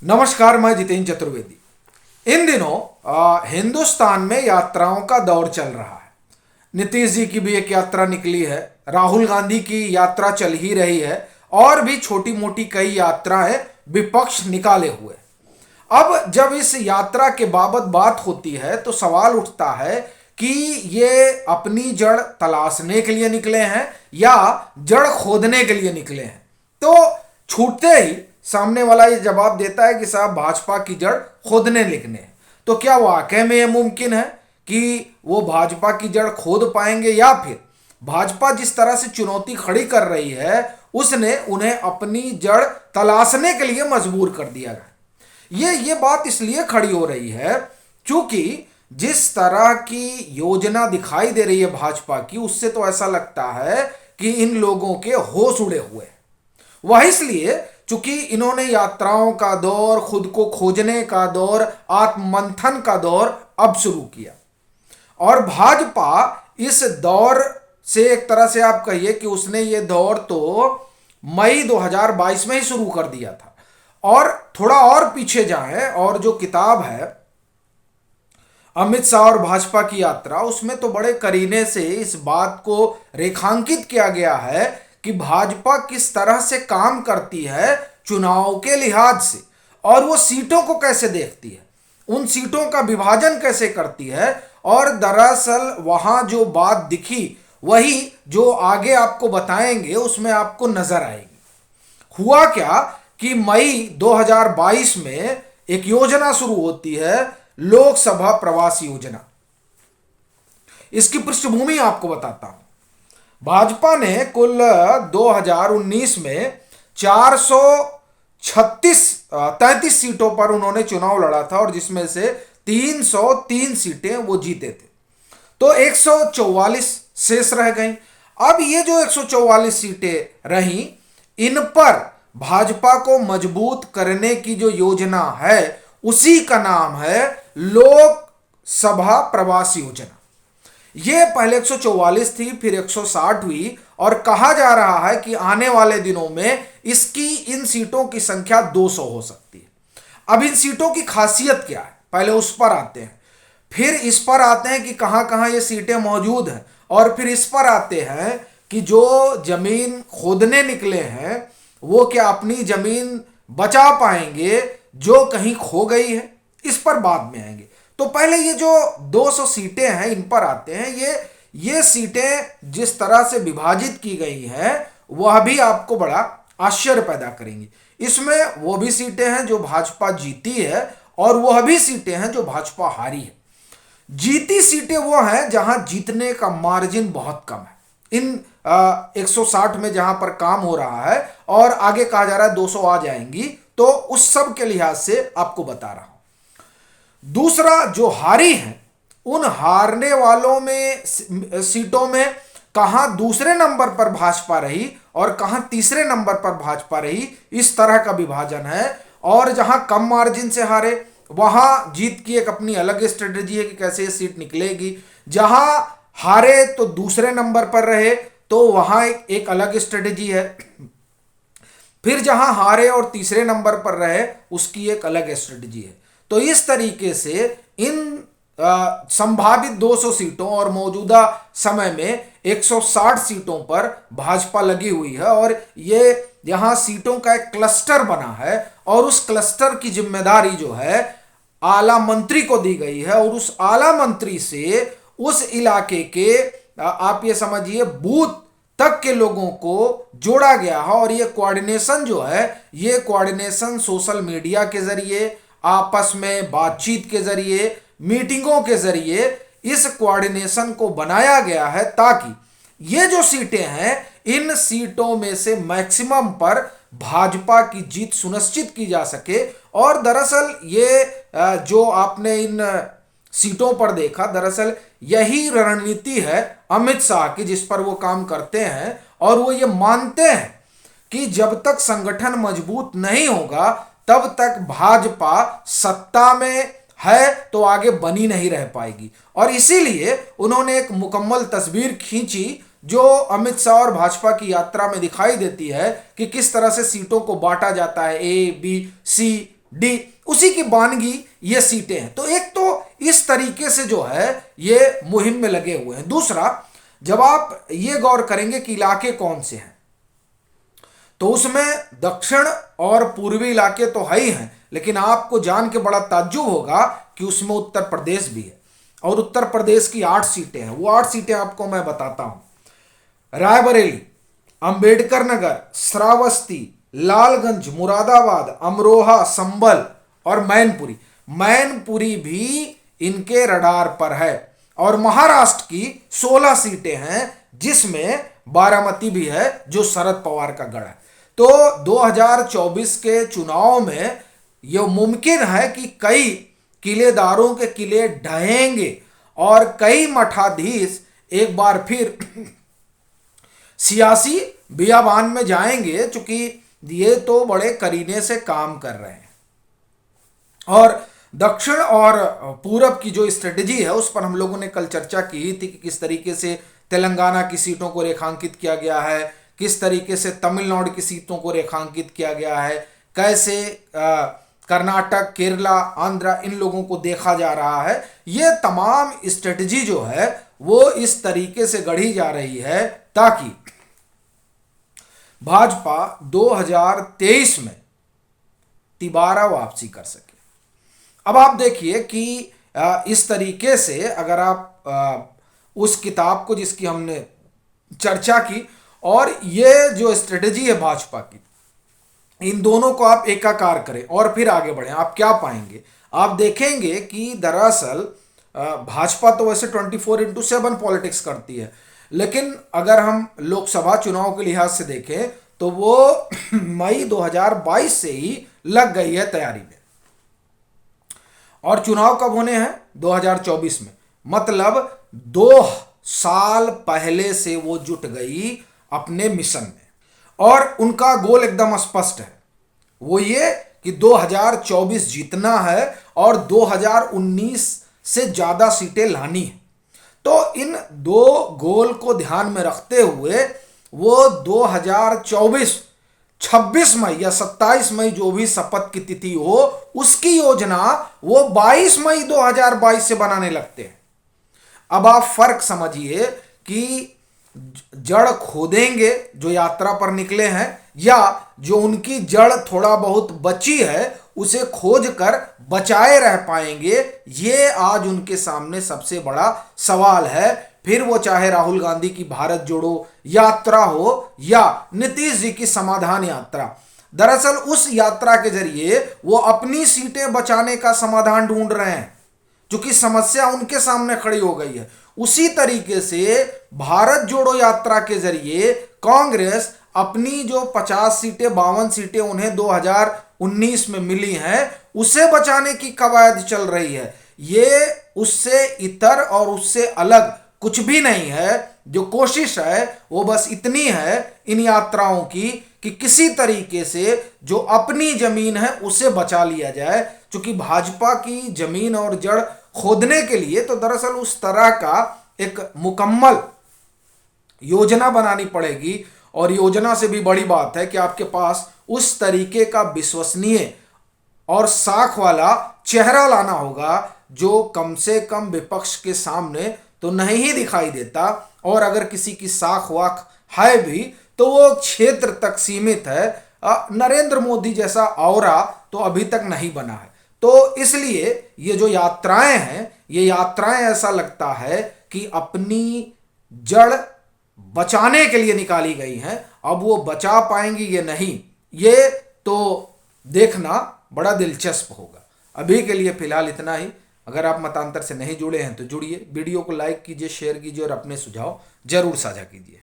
नमस्कार, मैं जितेंद्र चतुर्वेदी। इन दिनों हिंदुस्तान में यात्राओं का दौर चल रहा है। नीतीश जी की भी एक यात्रा निकली है, राहुल गांधी की यात्रा चल ही रही है और भी छोटी मोटी कई यात्राएं विपक्ष निकाले हुए। अब जब इस यात्रा के बाबत बात होती है तो सवाल उठता है कि ये अपनी जड़ तलाशने के लिए निकले हैं या जड़ खोदने के लिए निकले हैं। तो छूटते ही सामने वाला ये जवाब देता है कि साहब भाजपा की जड़ खोदने निकले हैं। तो क्या वाकई में ये मुमकिन है कि वो भाजपा की जड़ खोद पाएंगे या फिर भाजपा जिस तरह से चुनौती खड़ी कर रही है उसने उन्हें अपनी जड़ तलाशने के लिए मजबूर कर दिया है। ये बात इसलिए खड़ी हो रही है क्योंकि जिस तरह की योजना दिखाई दे रही है भाजपा की, उससे तो ऐसा लगता है कि इन लोगों के होश उड़े हुए हैं। वह इसलिए चूंकि इन्होंने यात्राओं का दौर, खुद को खोजने का दौर, आत्ममंथन का दौर अब शुरू किया और भाजपा इस दौर से एक तरह से आप कहिए कि उसने ये दौर तो मई 2022 में ही शुरू कर दिया था। और थोड़ा और पीछे जाएं और जो किताब है अमित शाह और भाजपा की यात्रा, उसमें तो बड़े करीने से इस बात को रेखांकित किया गया है कि भाजपा किस तरह से काम करती है चुनाव के लिहाज से और वो सीटों को कैसे देखती है, उन सीटों का विभाजन कैसे करती है। और दरअसल वहां जो बात दिखी वही जो आगे आपको बताएंगे उसमें आपको नजर आएगी। हुआ क्या कि मई 2022 में एक योजना शुरू होती है, लोकसभा प्रवास योजना। इसकी पृष्ठभूमि आपको बताता हूं। भाजपा ने कुल 2019 में 433 सीटों पर उन्होंने चुनाव लड़ा था और जिसमें से 303 सीटें वो जीते थे, तो 144 शेष रह गई। अब ये जो 144 सीटें रहीं, इन पर भाजपा को मजबूत करने की जो योजना है उसी का नाम है लोकसभा प्रवास योजना। ये पहले 144 थी, फिर 160 हुई और कहा जा रहा है कि आने वाले दिनों में इसकी इन सीटों की संख्या 200 हो सकती है। अब इन सीटों की खासियत क्या है, पहले उस पर आते हैं, फिर इस पर आते हैं कि कहां कहां ये सीटें मौजूद हैं और फिर इस पर आते हैं कि जो जमीन खोदने निकले हैं वो क्या अपनी जमीन बचा पाएंगे जो कहीं खो गई है, इस पर बाद में आएंगे। तो पहले ये जो 200 सीटें हैं इन पर आते हैं। ये सीटें जिस तरह से विभाजित की गई हैं वह भी आपको बड़ा आश्चर्य पैदा करेंगी। इसमें वो भी सीटें हैं जो भाजपा जीती है और वह भी सीटें हैं जो भाजपा हारी है। जीती सीटें वो हैं जहां जीतने का मार्जिन बहुत कम है। इन 160 में जहां पर काम हो रहा है और आगे कहा जा रहा है 200 आ जाएंगी, तो उस सब के लिहाज से आपको बता रहा हूं। दूसरा, जो हारी हैं उन हारने वालों में सीटों में कहां दूसरे नंबर पर भाजपा रही और कहां तीसरे नंबर पर भाजपा रही, इस तरह का विभाजन है। और जहां कम मार्जिन से हारे वहां जीत की एक अपनी अलग स्ट्रेटेजी है कि कैसे ये सीट निकलेगी। जहां हारे तो दूसरे नंबर पर रहे तो वहां एक अलग स्ट्रेटेजी है। फिर जहां हारे और तीसरे नंबर पर रहे उसकी एक अलग स्ट्रेटेजी है। तो इस तरीके से इन संभावित 200 सीटों और मौजूदा समय में 160 सीटों पर भाजपा लगी हुई है और ये यहां सीटों का एक क्लस्टर बना है और उस क्लस्टर की जिम्मेदारी जो है आला मंत्री को दी गई है और उस आला मंत्री से उस इलाके के आप ये समझिए बूथ तक के लोगों को जोड़ा गया है। और ये कोऑर्डिनेशन जो है, ये कोऑर्डिनेशन सोशल मीडिया के जरिए, आपस में बातचीत के जरिए, मीटिंगों के जरिए इस कोऑर्डिनेशन को बनाया गया है ताकि ये जो सीटें हैं इन सीटों में से मैक्सिमम पर भाजपा की जीत सुनिश्चित की जा सके। और दरअसल ये जो आपने इन सीटों पर देखा, दरअसल यही रणनीति है अमित शाह की जिस पर वो काम करते हैं। और वो ये मानते हैं कि जब तक संगठन मजबूत नहीं होगा तब तक भाजपा सत्ता में है तो आगे बनी नहीं रह पाएगी। और इसीलिए उन्होंने एक मुकम्मल तस्वीर खींची जो अमित शाह और भाजपा की यात्रा में दिखाई देती है कि किस तरह से सीटों को बांटा जाता है, ए बी सी डी, उसी की बानगी ये सीटें हैं। तो एक तो इस तरीके से जो है ये मुहिम में लगे हुए हैं। दूसरा, जब आप ये गौर करेंगे कि इलाके कौन से हैं, तो उसमें दक्षिण और पूर्वी इलाके तो है ही हैं, लेकिन आपको जान के बड़ा ताज्जुब होगा कि उसमें उत्तर प्रदेश भी है। और उत्तर प्रदेश की 8 सीटें हैं। वो 8 सीटें आपको मैं बताता हूं। रायबरेली, अंबेडकर नगर, श्रावस्ती, लालगंज, मुरादाबाद, अमरोहा, संभल और मैनपुरी। मैनपुरी भी इनके रडार पर है। और महाराष्ट्र की 16 सीटें हैं, जिसमें बारामती भी है जो शरद पवार का गढ़ है। तो 2024 के चुनाव में यह मुमकिन है कि कई किलेदारों के किले ढहेंगे और कई मठाधीश एक बार फिर सियासी बियाबान में जाएंगे, चूंकि ये तो बड़े करीने से काम कर रहे हैं। और दक्षिण और पूरब की जो स्ट्रेटजी है उस पर हम लोगों ने कल चर्चा की थी कि किस तरीके से तेलंगाना की सीटों को रेखांकित किया गया है, किस तरीके से तमिलनाडु की सीटों को रेखांकित किया गया है, कैसे कर्नाटक, केरला, आंध्र, इन लोगों को देखा जा रहा है। ये तमाम स्ट्रेटजी जो है वो इस तरीके से गढ़ी जा रही है ताकि भाजपा 2023 में तिबारा वापसी कर सके। अब आप देखिए कि इस तरीके से अगर आप उस किताब को जिसकी हमने चर्चा की और ये जो स्ट्रेटजी है भाजपा की, इन दोनों को आप एकाकार करें और फिर आगे बढ़ें, आप क्या पाएंगे? आप देखेंगे कि दरअसल भाजपा तो वैसे 24/7 पॉलिटिक्स करती है, लेकिन अगर हम लोकसभा चुनाव के लिहाज से देखें तो वो मई 2022 से ही लग गई है तैयारी में। और चुनाव कब होने हैं? 2024 में। मतलब 2 साल पहले से वो जुट गई अपने मिशन में और उनका गोल एकदम स्पष्ट है। वो ये कि 2024 जीतना है और 2019 से ज्यादा सीटें लानी है। तो इन 2 गोल को ध्यान में रखते हुए वो 2024 26 मई या 27 मई जो भी शपथ की तिथि हो उसकी योजना वो 22 मई 2022 से बनाने लगते हैं। अब आप फर्क समझिए कि जड़ खोदेंगे जो यात्रा पर निकले हैं, या जो उनकी जड़ थोड़ा बहुत बची है उसे खोज कर बचाए रह पाएंगे, ये आज उनके सामने सबसे बड़ा सवाल है। फिर वो चाहे राहुल गांधी की भारत जोड़ो यात्रा हो या नीतीश जी की समाधान यात्रा। दरअसल उस यात्रा के जरिए वो अपनी सीटें बचाने का समाधान ढूंढ रहे हैं, क्योंकि समस्या उनके सामने खड़ी हो गई है। उसी तरीके से भारत जोड़ो यात्रा के जरिए कांग्रेस अपनी जो 50 सीटें 52 सीटें उन्हें 2019 में मिली हैं उसे बचाने की कवायद चल रही है। ये उससे इतर और उससे अलग कुछ भी नहीं है। जो कोशिश है वो बस इतनी है इन यात्राओं की कि किसी तरीके से जो अपनी जमीन है उसे बचा लिया जाए, क्योंकि भाजपा की जमीन और जड़ खोदने के लिए तो दरअसल उस तरह का एक मुकम्मल योजना बनानी पड़ेगी। और योजना से भी बड़ी बात है कि आपके पास उस तरीके का विश्वसनीय और साख वाला चेहरा लाना होगा जो कम से कम विपक्ष के सामने तो नहीं ही दिखाई देता, और अगर किसी की साख वाख है भी तो वो क्षेत्र तक सीमित है। नरेंद्र मोदी जैसा औरा तो अभी तक नहीं बना है। तो इसलिए ये जो यात्राएं हैं, ये यात्राएं ऐसा लगता है कि अपनी जड़ बचाने के लिए निकाली गई हैं। अब वो बचा पाएंगी ये नहीं, ये तो देखना बड़ा दिलचस्प होगा। अभी के लिए फिलहाल इतना ही। अगर आप मतांतर से नहीं जुड़े हैं तो जुड़िए, वीडियो को लाइक कीजिए, शेयर कीजिए और अपने सुझाव जरूर साझा कीजिए।